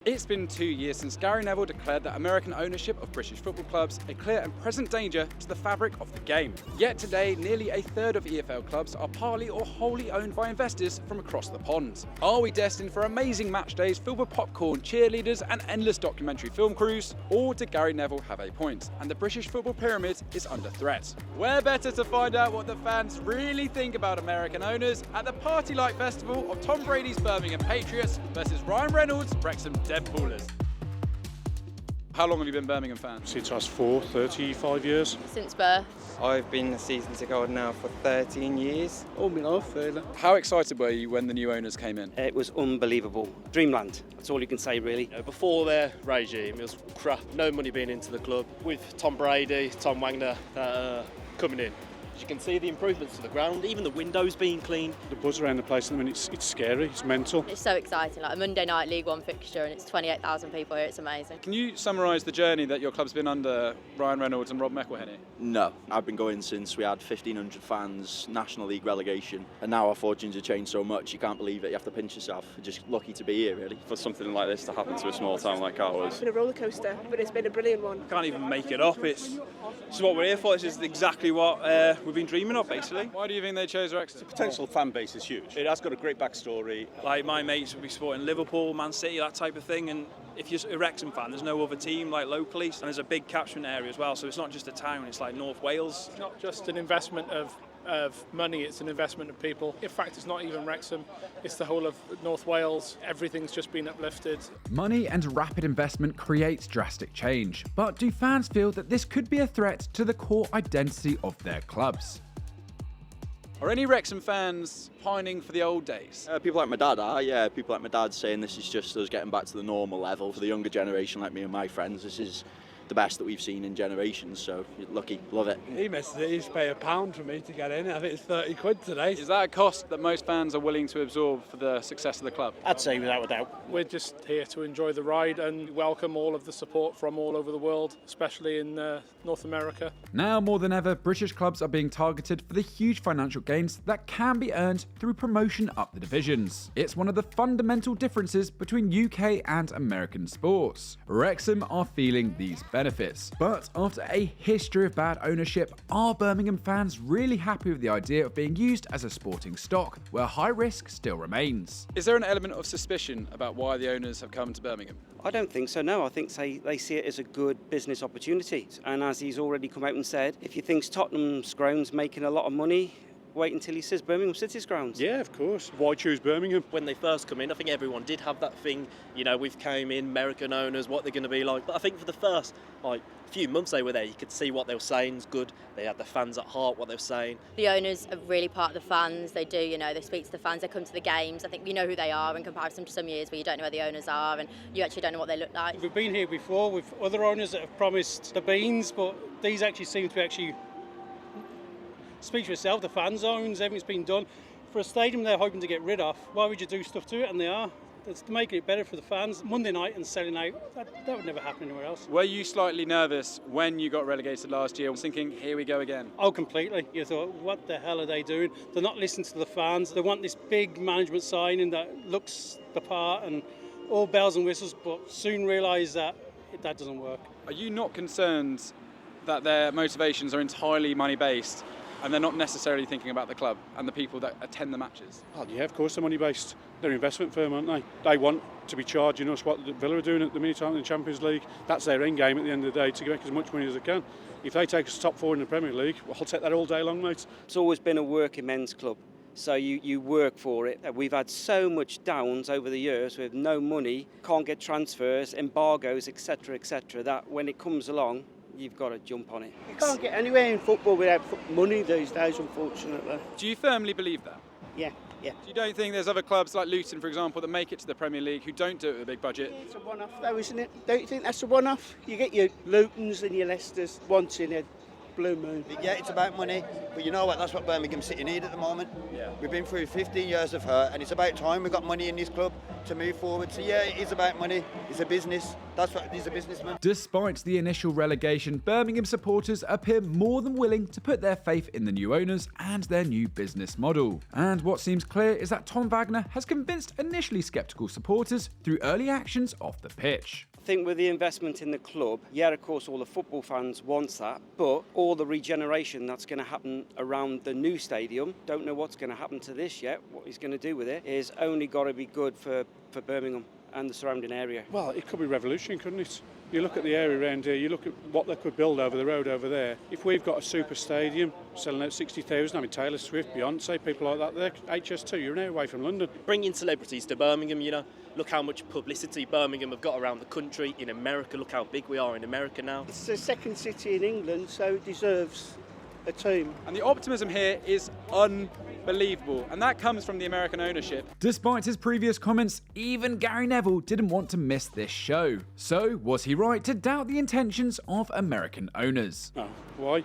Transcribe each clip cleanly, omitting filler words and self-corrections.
It's been 2 years since Gary Neville declared that American ownership of British football clubs a clear and present danger to the fabric of the game. Yet today, nearly a third of EFL clubs are partly or wholly owned by investors from across the pond. Are we destined for amazing match days filled with popcorn, cheerleaders and endless documentary film crews? Or did Gary Neville have a point, and the British football pyramid is under threat? Where better to find out what the fans really think about American owners at the party-like festival of Tom Brady's Birmingham Patriots versus Ryan Reynolds' Wrexham Dead Ballers. How long have you been Birmingham fans? Since I was 35 years. Since birth. I've been a season ticket now for 13 years. All my life, really. How excited were you when the new owners came in? It was unbelievable. Dreamland, that's all you can say, really. Before their regime, it was crap. No money being into the club. With Tom Brady, Tom Wagner coming in, you can see the improvements to the ground, even the windows being cleaned. The buzz around the place, I mean, it's scary, it's mental. It's so exciting, like a Monday night League One fixture and it's 28,000 people here, it's amazing. Can you summarise the journey that your club's been under Ryan Reynolds and Rob McElhenney? No, I've been going since we had 1,500 fans, National League relegation, and now our fortunes have changed so much, you can't believe it, you have to pinch yourself. We're just lucky to be here, really. For something like this to happen to a small town like ours. It's been a roller coaster, but it's been a brilliant one. Can't even make it up, it's what we're here for, this is exactly what we've been dreaming of, basically. Why do you think they chose Wrexham? The potential fan base is huge. It has got a great backstory. Like my mates would be supporting Liverpool, Man City, that type of thing, and if you're a Wrexham fan, there's no other team like locally, and there's a big catchment area as well, so it's not just a town, it's like North Wales. It's not just an investment of money, it's an investment of people. In fact, it's not even Wrexham, it's the whole of North Wales. Everything's just been uplifted. Money and rapid investment creates drastic change, but do fans feel that this could be a threat to the core identity of their clubs? Are any Wrexham fans pining for the old days? People like my dad are, yeah. People like my dad saying this is just us getting back to the normal level. For the younger generation like me and my friends, this is the best that we've seen in generations, so you're lucky, love it. He must pay £1 for me to get in. I think it's 30 quid today. Is that a cost that most fans are willing to absorb for the success of the club? I'd say without a doubt. We're just here to enjoy the ride and welcome all of the support from all over the world, especially in North America. Now more than ever, British clubs are being targeted for the huge financial gains that can be earned through promotion up the divisions. It's one of the fundamental differences between UK and American sports. Wrexham are feeling these benefits. But after a history of bad ownership, are Birmingham fans really happy with the idea of being used as a sporting stock, where high risk still remains? Is there an element of suspicion about why the owners have come to Birmingham? I don't think so, no. I think they see it as a good business opportunity. And as he's already come out and said, if he thinks Tottenham's ground's making a lot of money, wait until he says Birmingham City's grounds. Yeah, of course. Why choose Birmingham? When they first come in, I think everyone did have that thing, we've came in, American owners, what they're going to be like. But I think for the first few months they were there, you could see what they were saying is good. They had the fans at heart, what they were saying. The owners are really part of the fans, they do, they speak to the fans, they come to the games. I think you know who they are in comparison to some years where you don't know where the owners are and you actually don't know what they look like. We've been here before with other owners that have promised the beans, but these actually seem to speak for itself. The fan zones, everything's been done. For a stadium they're hoping to get rid of, why would you do stuff to it? And they are. It's making it better for the fans. Monday night and selling out, that would never happen anywhere else. Were you slightly nervous when you got relegated last year, thinking, here we go again? Oh, completely. You thought, what the hell are they doing? They're not listening to the fans. They want this big management signing that looks the part and all bells and whistles, but soon realise that doesn't work. Are you not concerned that their motivations are entirely money-based and they're not necessarily thinking about the club and the people that attend the matches? Well, yeah, of course they're money-based. They're an investment firm, aren't they? They want to be charging us what Villa are doing at the minute in the Champions League. That's their end game at the end of the day, to make as much money as they can. If they take us top 4 in the Premier League, well, I'll take that all day long, mate. It's always been a working men's club, so you work for it. We've had so much downs over the years with no money, can't get transfers, embargoes, etc., that when it comes along, you've got to jump on it. You can't get anywhere in football without money these days, unfortunately. Do you firmly believe that? Yeah. You don't think there's other clubs like Luton, for example, that make it to the Premier League who don't do it with a big budget? It's a one-off though, isn't it? Don't you think that's a one-off? You get your Lutons and your Leicesters once in a blue moon. Yeah, it's about money, but you know what, that's what Birmingham City need at the moment. Yeah. We've been through 15 years of hurt, and it's about time we got money in this club to move forward. So yeah, it is about money. It's a business. That's what he's a businessman. Despite the initial relegation, Birmingham supporters appear more than willing to put their faith in the new owners and their new business model. And what seems clear is that Tom Wagner has convinced initially sceptical supporters through early actions off the pitch. I think with the investment in the club, yeah, of course, all the football fans want that, but all the regeneration that's going to happen around the new stadium, don't know what's going to happen to this yet. What he's going to do with it is only got to be good for Birmingham and the surrounding area. Well, it could be revolution, couldn't it? You look at the area around here, you look at what they could build over the road over there. If we've got a super stadium selling out 60,000, I mean, Taylor Swift, Beyonce, people like that there, HS2, you're an hour away from London. Bringing celebrities to Birmingham, you know, look how much publicity Birmingham have got around the country. In America, look how big we are in America now. It's the second city in England, so it deserves a team. And the optimism here is unbelievable, and that comes from the American ownership. Despite his previous comments, even Gary Neville didn't want to miss this show. So, was he right to doubt the intentions of American owners? Oh, why?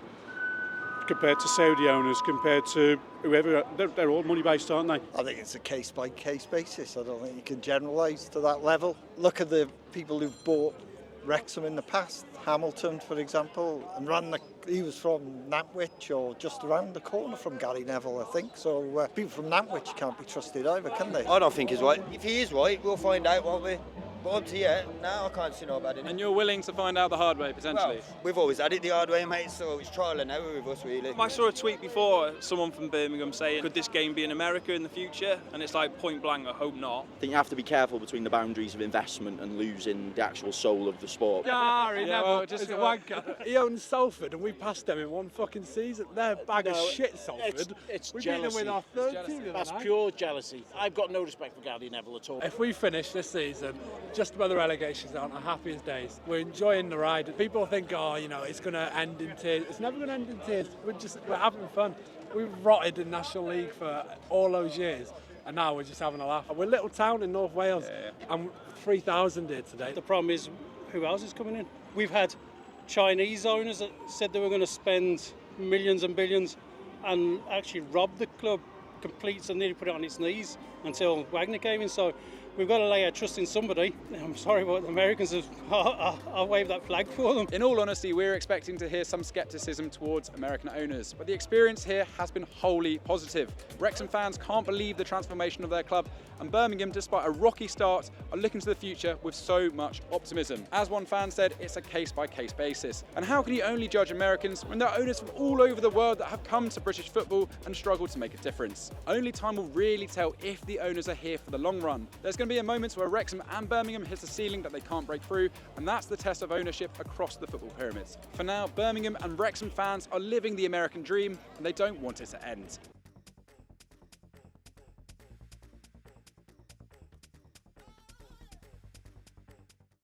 Compared to Saudi owners, compared to whoever, they're all money-based, aren't they? I think it's a case-by-case basis. I don't think you can generalise to that level. Look at the people who've bought Wrexham in the past. Hamilton, for example, and he was from Nantwich or just around the corner from Gary Neville, I think. So people from Nantwich can't be trusted either, can they? I don't think he's right. If he is right, we'll find out, won't we? But up to yet, now I can't see no bad in it. And you're willing to find out the hard way, potentially? Well, we've always had it the hard way, mate, so it's trial and error with us, really. I saw a tweet before, someone from Birmingham saying, could this game be in America in the future? And it's like, point blank, I hope not. I think you have to be careful between the boundaries of investment and losing the actual soul of the sport. Gary Neville is a wanker. He owns Salford and we passed them in one fucking season. They're a bag of shit, Salford. It's we jealousy. beat them with our third team. That's pure jealousy. I've got no respect for Gary Neville at all. If we finish this season just above the relegation zone, our happiest days. We're enjoying the ride. People think, oh, you know, it's going to end in tears. It's never going to end in tears. We're having fun. We've rotted in National League for all those years, and now we're just having a laugh. We're a little town in North Wales, and 3,000 here today. The problem is, who else is coming in? We've had Chinese owners that said they were going to spend millions and billions and actually rob the club complete and nearly put it on its knees until Wagner came in. So we've got to lay our trust in somebody. I'm sorry, but the Americans have I'll wave that flag for them. In all honesty, we're expecting to hear some scepticism towards American owners, but the experience here has been wholly positive. Wrexham fans can't believe the transformation of their club, and Birmingham, despite a rocky start, are looking to the future with so much optimism. As one fan said, it's a case-by-case basis. And how can you only judge Americans when there are owners from all over the world that have come to British football and struggled to make a difference? Only time will really tell if the owners are here for the long run. There's going to be a moment where Wrexham and Birmingham hit a ceiling that they can't break through, and that's the test of ownership across the football pyramids. For now, Birmingham and Wrexham fans are living the American dream, and they don't want it to end.